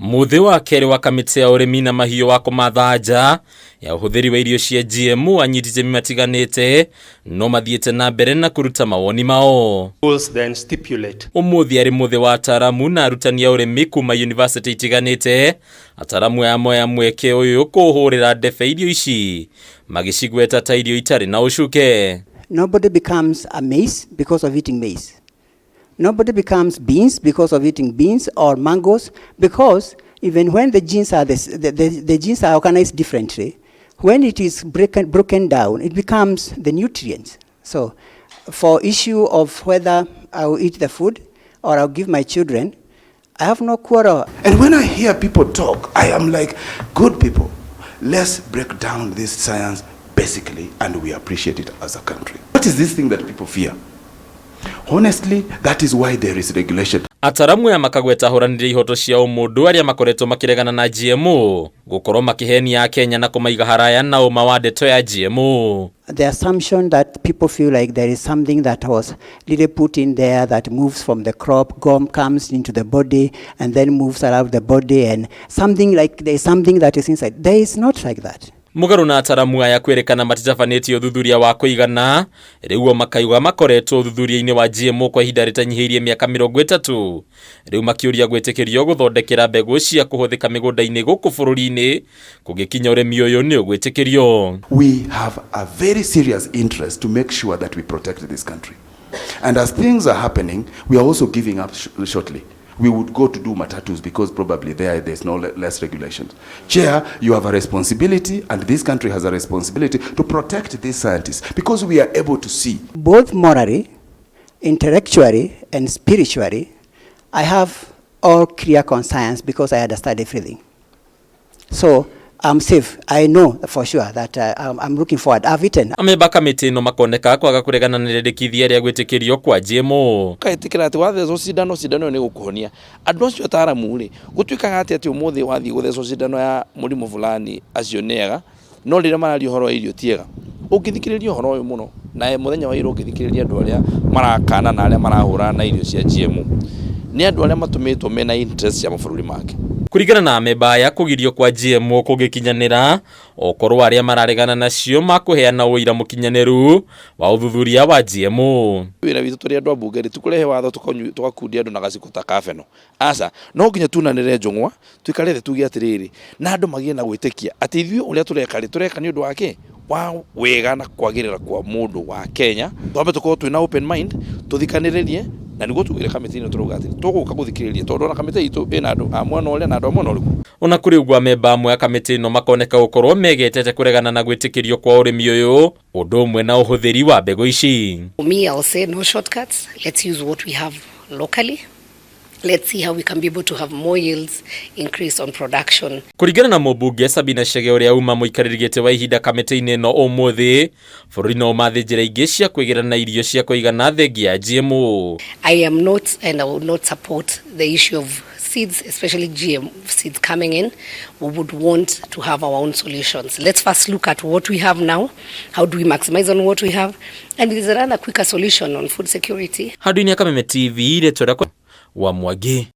Muthi wa keri wa kamiti ya urimi na mahiu wa kumathanja ya uhuthiri wa irio cia GMO anyitite matiganite no mathiete na mbere na kuruta mawoni mao. Then stipulate. Umuthi ari muthi wa Ataramu na arutani ya urimi kuuma university itiganite. Ataramu amwe ke uyu kuhurira ndebe irio ici magicigweta ta irio itari na ucuke. Nobody becomes a maize because of eating maize. Nobody becomes beans because of eating beans or mangoes, because even when the genes are the genes are organized differently, when it is broken down, it becomes the nutrients. So for issue of whether I will eat the food or I'll give my children, I have no quarrel. And when I hear people talk, I am like, good people, let's break down this science basically, and we appreciate it as a country. What is this thing that people fear? Honestly, that is why there is regulation. Ataramu ya makagweta huranire ihoto cia umundu aria makoretwo makiregana na GMO gukorwo makihenia Kenya na kumaiga haraya na uma wa ndeto ya GMO. The assumption that people feel like there is something that was really put in there that moves from the crop, comes into the body and then moves around the body, and something like there is something that is inside. There is not like that. Mugaru na Ataramu aya kwerekana matitafanĩtie uthuthuria wa kuigana riu makiuga makoretwo uthuthuria-ini wa GMO kwa ihinda ritanyihirie miaka 30 riu makiuria gwitikirio guthondekera mbegu cia kuhuthika migunda-ini guku bururi-ini kugikinya urimi uyu ni ugwitikirio. We have a very serious interest to make sure that we protect this country, and as things are happening, we are also giving up shortly. We would go to do matatus because probably there's no less regulations. Chair, you have a responsibility, and this country has a responsibility to protect these scientists, because we are able to see. Both morally, intellectually, and spiritually, I have all clear conscience because I understand everything. So I'm safe. I know for sure that I'm looking forward. I've eaten. Ameba kamiti no makoneka kwaga kuregana na rendekithia ria gwitikirio kwa GMO. Kaitikira ati watheco cidano ni gukuhonia andu acio Ataramu ri gutwikaga ati umuthi wathi gutheco cidano ya murimu fulani acio nega no rira marari horo irio tiega ungithikiriria horo uyu muno na muthenya wa iro ungithikiriria andu aria marakana na aria marahura na irio cia GMO ni andu aria matumitwo mena interest ya mabũrũri make. Kurigana na ameba ya kugirio kwa GMO kugikinyanira okorwo aria mararegana nacio makuheana uira mukinyaniru wa uthuthuria wa GMO. Wira witu turi andu ambunge tukurehe watho tugakundia andu na gaciko ta kabeno aca no nginya tunanire njungwa twikare tuge atiriri na andu magie na gwitikia ati ithuĩ uria tureka ni undu wake wa wega na kwagirira kwa mundu wa Kenya. Twambe tukorwo twina open mind tuthikaniririe na niguo tugire kamiti ino turuga ati tuguka guthikiriria tondu na kamiti itu ina andu amwe no na andu amwe no riku ona kuri ugwa memba amwe kamiti ino makoneka gukorwo megetete kuregana na gwitikirio kwa urimi uyu undu umwe na uhuthiri wa mbegu ici. Me, I'll say no shortcuts. Let's use what we have locally. Let's see how we can be able to have more yields, increase on production. Kurigana na mubunge Sabina Chege uria uma muikaririgite wa ihinda kamiti-ini no umuthi bururi no mathinjira ingi cia kwigirana na irio cia kuigana thengi ya GMO. I am not, and I will not support the issue of seeds, especially GM seeds coming in. We would want to have our own solutions. Let's first look at what we have now. How do we maximize on what we have? And is there a quicker solution on food security? Haduini ya Kameme TV ile twenda wa Mwagi.